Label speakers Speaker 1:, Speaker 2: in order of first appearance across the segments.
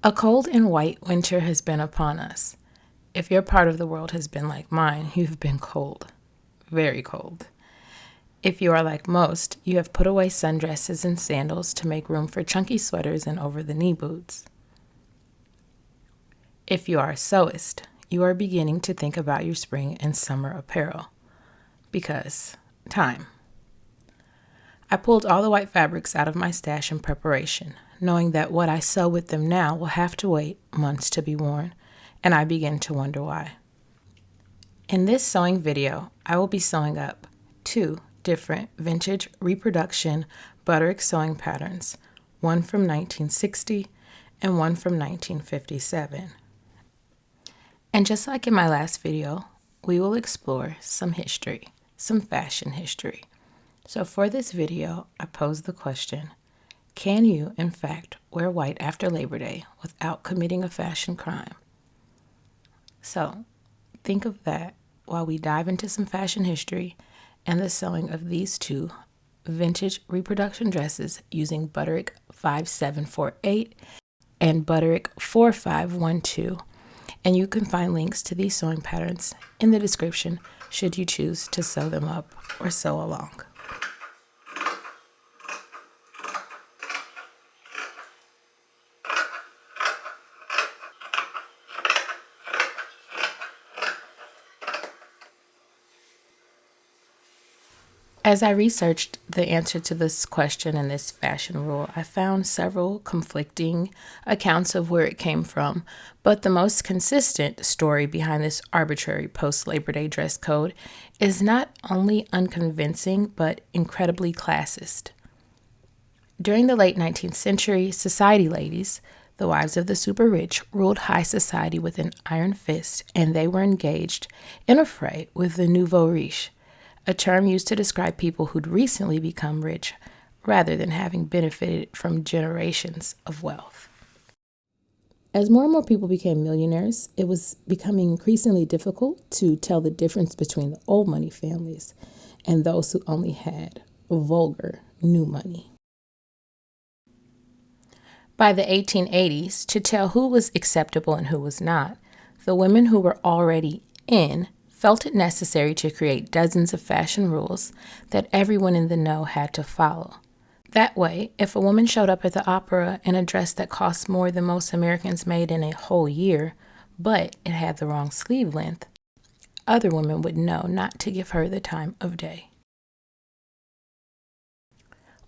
Speaker 1: A cold and white winter has been upon us. If your part of the world has been like mine, you've been cold. Very cold. If you are like most, you have put away sundresses and sandals to make room for chunky sweaters and over-the-knee boots. If you are a sewist, you are beginning to think about your spring and summer apparel. Because time. I pulled all the white fabrics out of my stash in preparation, knowing that what I sew with them now will have to wait months to be worn, and I begin to wonder why. In this sewing video, I will be sewing up 2 different vintage reproduction Butterick sewing patterns, one from 1960 and one from 1957. And just like in my last video, we will explore some history, some fashion history. So for this video, I pose the question, can you, in fact, wear white after Labor Day without committing a fashion crime? So think of that while we dive into some fashion history and the sewing of these 2 vintage reproduction dresses using Butterick 5748 and Butterick 4512. And you can find links to these sewing patterns in the description should you choose to sew them up or sew along. As I researched the answer to this question and this fashion rule, I found several conflicting accounts of where it came from, but the most consistent story behind this arbitrary post-Labor Day dress code is not only unconvincing, but incredibly classist. During the late 19th century, society ladies, the wives of the super rich, ruled high society with an iron fist, and they were engaged in a fray with the nouveau riche, a term used to describe people who'd recently become rich rather than having benefited from generations of wealth. As more and more people became millionaires, it was becoming increasingly difficult to tell the difference between the old money families and those who only had vulgar new money. By the 1880s, to tell who was acceptable and who was not, the women who were already in felt it necessary to create dozens of fashion rules that everyone in the know had to follow. That way, if a woman showed up at the opera in a dress that cost more than most Americans made in a whole year, but it had the wrong sleeve length, other women would know not to give her the time of day.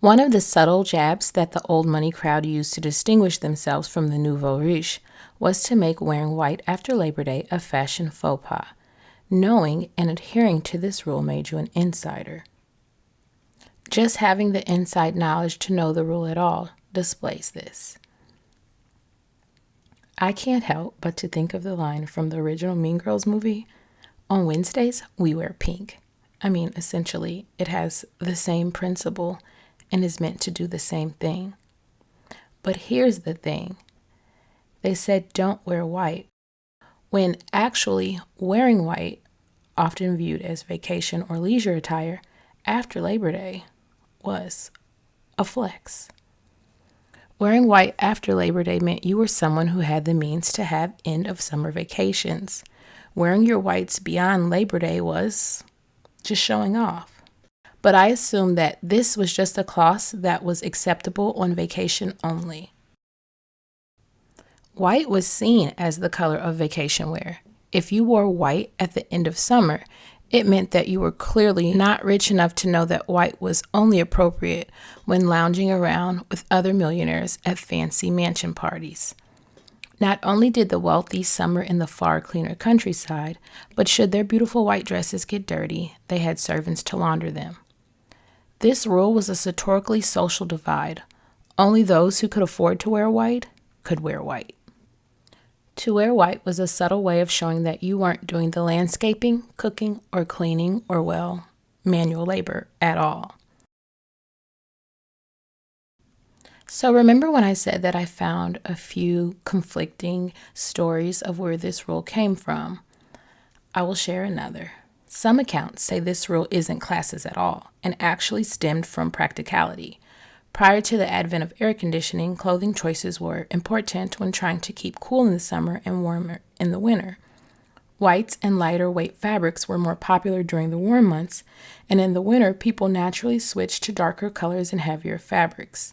Speaker 1: One of the subtle jabs that the old money crowd used to distinguish themselves from the nouveau riche was to make wearing white after Labor Day a fashion faux pas. Knowing and adhering to this rule made you an insider. Just having the inside knowledge to know the rule at all displays this. I can't help but to think of the line from the original Mean Girls movie, "On Wednesdays, we wear pink." I mean, essentially, it has the same principle and is meant to do the same thing. But here's the thing. They said don't wear white, when actually wearing white, often viewed as vacation or leisure attire after Labor Day, was a flex. Wearing white after Labor Day meant you were someone who had the means to have end-of-summer vacations. Wearing your whites beyond Labor Day was just showing off. But I assumed that this was just a clause that was acceptable on vacation only. White was seen as the color of vacation wear. If you wore white at the end of summer, it meant that you were clearly not rich enough to know that white was only appropriate when lounging around with other millionaires at fancy mansion parties. Not only did the wealthy summer in the far cleaner countryside, but should their beautiful white dresses get dirty, they had servants to launder them. This rule was a satirically social divide. Only those who could afford to wear white could wear white. To wear white was a subtle way of showing that you weren't doing the landscaping, cooking, or cleaning, or, well, manual labor at all. So remember when I said that I found a few conflicting stories of where this rule came from? I will share another. Some accounts say this rule isn't classes at all and actually stemmed from practicality. Prior to the advent of air conditioning, clothing choices were important when trying to keep cool in the summer and warmer in the winter. Whites and lighter weight fabrics were more popular during the warm months, and in the winter, people naturally switched to darker colors and heavier fabrics.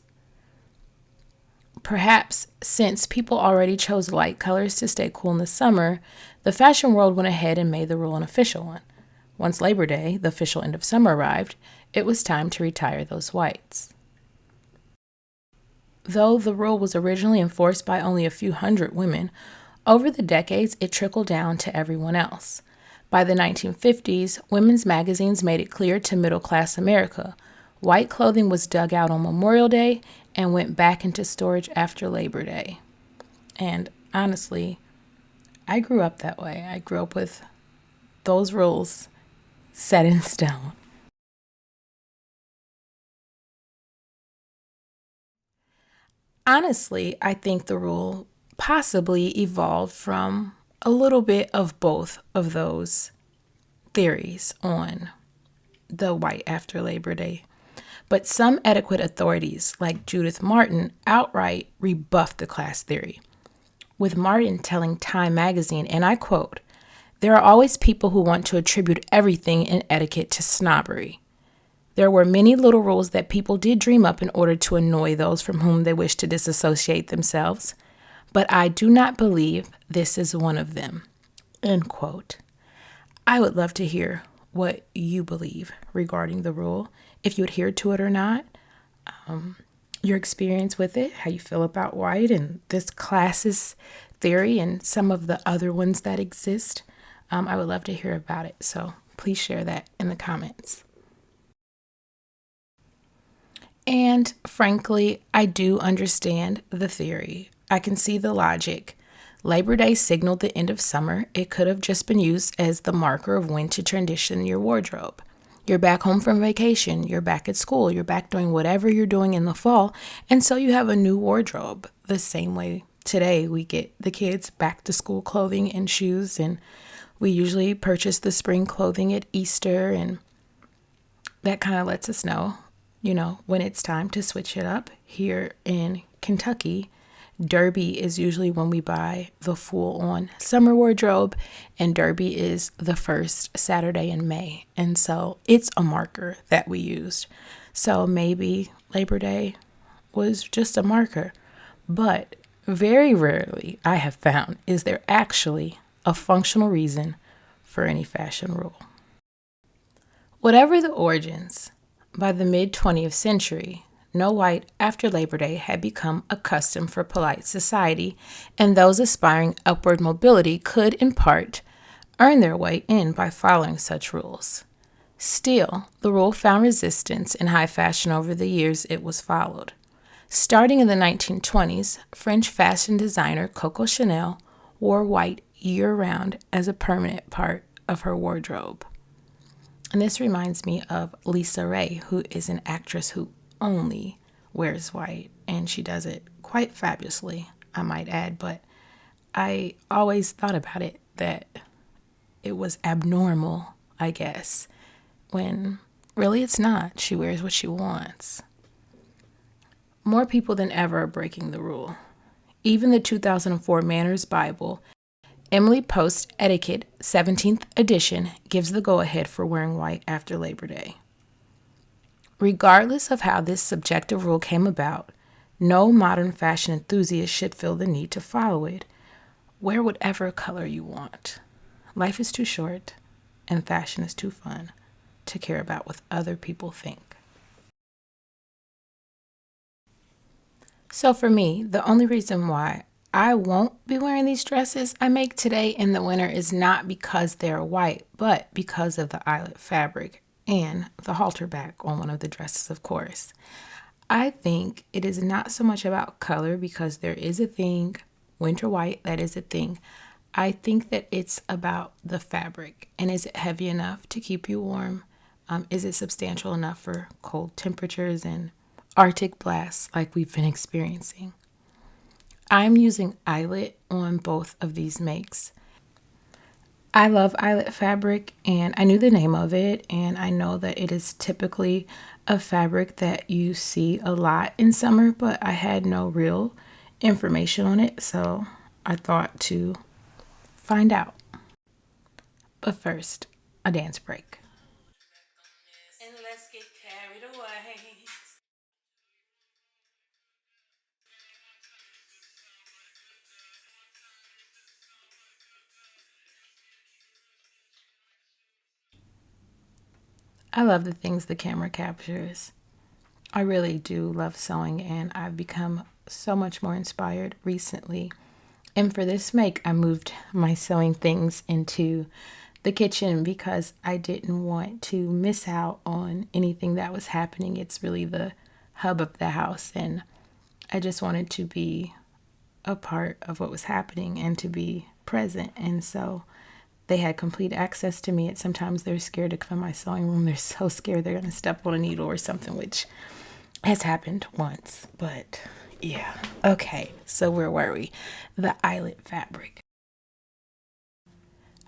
Speaker 1: Perhaps since people already chose light colors to stay cool in the summer, the fashion world went ahead and made the rule an official one. Once Labor Day, the official end of summer, arrived, it was time to retire those whites. Though the rule was originally enforced by only a few hundred women, over the decades it trickled down to everyone else. By the 1950s, women's magazines made it clear to middle-class America white clothing was dug out on Memorial Day and went back into storage after Labor Day. And honestly, I grew up that way. I grew up with those rules set in stone. Honestly, I think the rule possibly evolved from a little bit of both of those theories on the white after Labor Day. But some etiquette authorities, like Judith Martin, outright rebuffed the class theory, with Martin telling Time magazine, and I quote, "There are always people who want to attribute everything in etiquette to snobbery. There were many little rules that people did dream up in order to annoy those from whom they wish to disassociate themselves, but I do not believe this is one of them." End quote. I would love to hear what you believe regarding the rule, if you adhere to it or not, your experience with it, how you feel about white and this classist theory and some of the other ones that exist. I would love to hear about it, so please share that in the comments. And frankly, I do understand the theory. I can see the logic. Labor Day signaled the end of summer. It could have just been used as the marker of when to transition your wardrobe. You're back home from vacation, you're back at school, you're back doing whatever you're doing in the fall, and so you have a new wardrobe. The same way today we get the kids back to school clothing and shoes, and we usually purchase the spring clothing at Easter, and that kind of lets us know, when it's time to switch it up. Here in Kentucky, Derby is usually when we buy the full-on summer wardrobe, and Derby is the first Saturday in May, and so it's a marker that we used. So maybe Labor Day was just a marker, but very rarely I have found is there actually a functional reason for any fashion rule. Whatever the origins, by the mid-20th century, no white after Labor Day had become a custom for polite society, and those aspiring upward mobility could, in part, earn their way in by following such rules. Still, the rule found resistance in high fashion over the years it was followed. Starting in the 1920s, French fashion designer Coco Chanel wore white year-round as a permanent part of her wardrobe. And this reminds me of Lisa Ray, who is an actress who only wears white, and she does it quite fabulously, I might add, but I always thought about it that it was abnormal, I guess, when really it's not. She wears what she wants. More people than ever are breaking the rule. Even the 2004 Manners Bible, Emily Post Etiquette 17th edition, gives the go-ahead for wearing white after Labor Day. Regardless of how this subjective rule came about, no modern fashion enthusiast should feel the need to follow it. Wear whatever color you want. Life is too short, and fashion is too fun to care about what other people think. So for me, the only reason why I won't be wearing these dresses I make today in the winter is not because they're white, but because of the eyelet fabric and the halter back on one of the dresses, of course. I think it is not so much about color, because there is a thing, winter white, that is a thing. I think that it's about the fabric, and is it heavy enough to keep you warm? Is it substantial enough for cold temperatures and Arctic blasts like we've been experiencing? I'm using eyelet on both of these makes. I love eyelet fabric, and I knew the name of it, and I know that it is typically a fabric that you see a lot in summer, but I had no real information on it, so I thought to find out. But first, a dance break. And let's get carried away. I love the things the camera captures. I really do love sewing, and I've become so much more inspired recently. And for this make, I moved my sewing things into the kitchen because I didn't want to miss out on anything that was happening. It's really the hub of the house, and I just wanted to be a part of what was happening and to be present. And so they had complete access to me. And sometimes they're scared to come in my sewing room. They're so scared they're going to step on a needle or something, which has happened once. But yeah. Okay, so where were we? The eyelet fabric.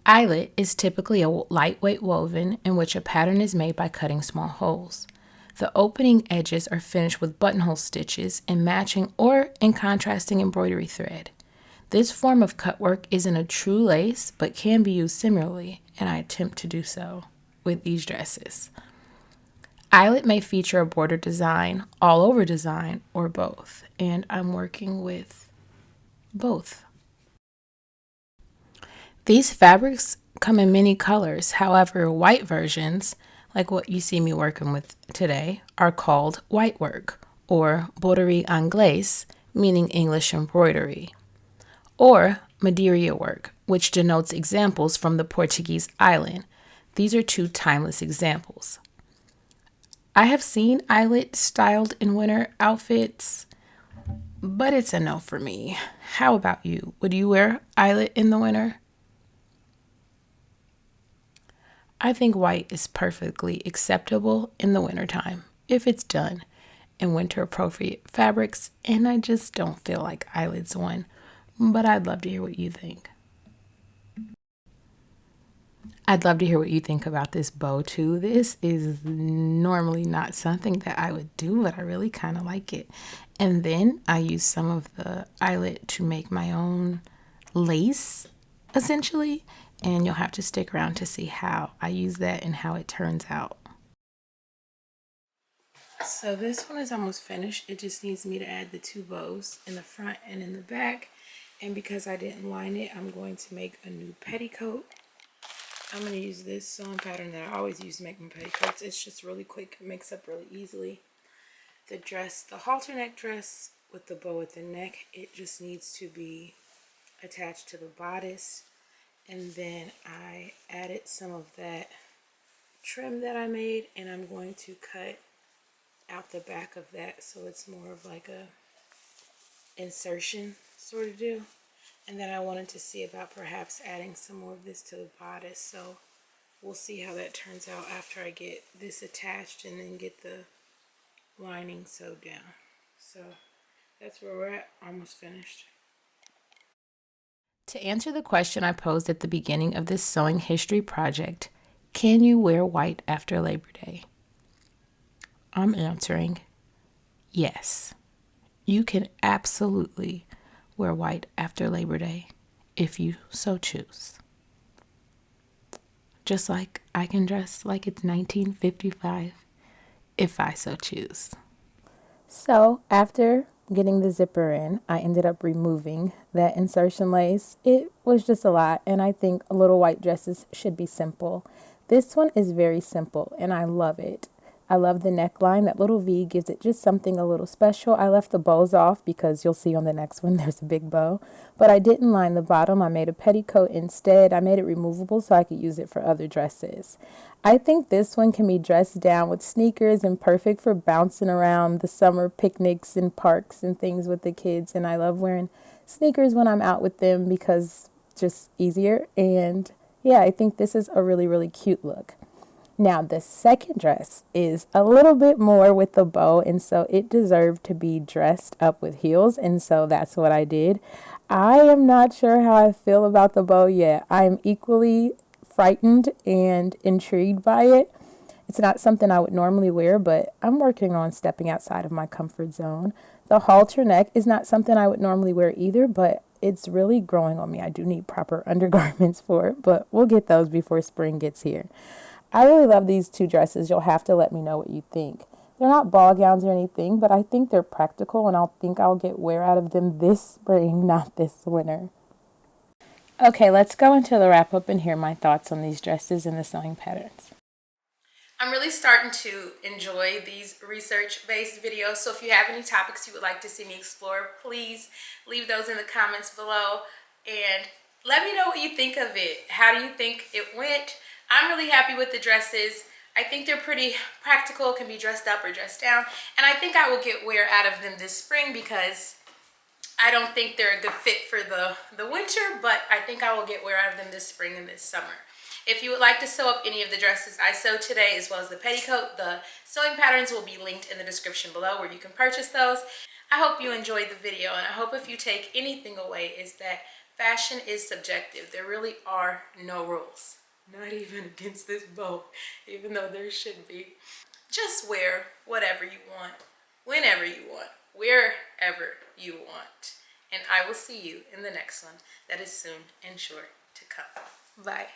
Speaker 1: Eyelet is typically a lightweight woven in which a pattern is made by cutting small holes. The opening edges are finished with buttonhole stitches in matching or in contrasting embroidery thread. This form of cut work isn't a true lace, but can be used similarly, and I attempt to do so with these dresses. Eyelet may feature a border design, all over design, or both, and I'm working with both. These fabrics come in many colors. However, white versions, like what you see me working with today, are called white work, or broderie anglaise, meaning English embroidery, or Madeira work, which denotes examples from the Portuguese island. These are two timeless examples. I have seen eyelet styled in winter outfits, but it's a no for me. How about you? Would you wear eyelet in the winter? I think white is perfectly acceptable in the wintertime if it's done in winter appropriate fabrics, and I just don't feel like eyelet's one, but I'd love to hear what you think. I'd love to hear what you think about this bow too. This is normally not something that I would do, but I really kind of like it. And then I use some of the eyelet to make my own lace, essentially. And you'll have to stick around to see how I use that and how it turns out. So this one is almost finished. It just needs me to add the two bows in the front and in the back. And because I didn't line it, I'm going to make a new petticoat. I'm going to use this sewing pattern that I always use to make my petticoats. It's just really quick. It makes up really easily. The dress, the halter neck dress with the bow at the neck, it just needs to be attached to the bodice. And then I added some of that trim that I made, and I'm going to cut out the back of that so it's more of like a insertion sort of do. And then I wanted to see about perhaps adding some more of this to the bodice, so we'll see how that turns out after I get this attached and then get the lining sewed down. So that's where we're at, almost finished. To answer the question I posed at the beginning of this sewing history project, can you wear white after Labor Day? I'm answering yes. You can absolutely wear white after Labor Day if you so choose. Just like I can dress like it's 1955 if I so choose. So after getting the zipper in, I ended up removing that insertion lace. It was just a lot, and I think little white dresses should be simple. This one is very simple, and I love it. I love the neckline. That little V gives it just something a little special. I left the bows off because you'll see on the next one there's a big bow. But I didn't line the bottom. I made a petticoat instead. I made it removable so I could use it for other dresses. I think this one can be dressed down with sneakers and perfect for bouncing around the summer picnics and parks and things with the kids. And I love wearing sneakers when I'm out with them because just easier. And yeah, I think this is a really, really cute look. Now the second dress is a little bit more with the bow, and so it deserved to be dressed up with heels, and so that's what I did. I am not sure how I feel about the bow yet. I'm equally frightened and intrigued by it. It's not something I would normally wear, but I'm working on stepping outside of my comfort zone. The halter neck is not something I would normally wear either, but it's really growing on me. I do need proper undergarments for it, but we'll get those before spring gets here. I really love these two dresses. You'll have to let me know what you think. They're not ball gowns or anything, but I think they're practical, and I'll get wear out of them this spring, not this winter. Okay, let's go into the wrap up and hear my thoughts on these dresses and the sewing patterns. I'm really starting to enjoy these research-based videos, so if you have any topics you would like to see me explore, please leave those in the comments below and let me know what you think of it. How do you think it went? I'm really happy with the dresses. I think they're pretty practical, can be dressed up or dressed down, and I think I will get wear out of them this spring because I don't think they're a good fit for the winter, but I think I will get wear out of them this spring and this summer. If you would like to sew up any of the dresses I sewed today, as well as the petticoat, the sewing patterns will be linked in the description below where you can purchase those. I hope you enjoyed the video, and I hope if you take anything away is that fashion is subjective. There really are no rules, not even against this bow, even though there should be. Just wear whatever you want, whenever you want, wherever you want. And I will see you in the next one that is soon and sure to come. Bye.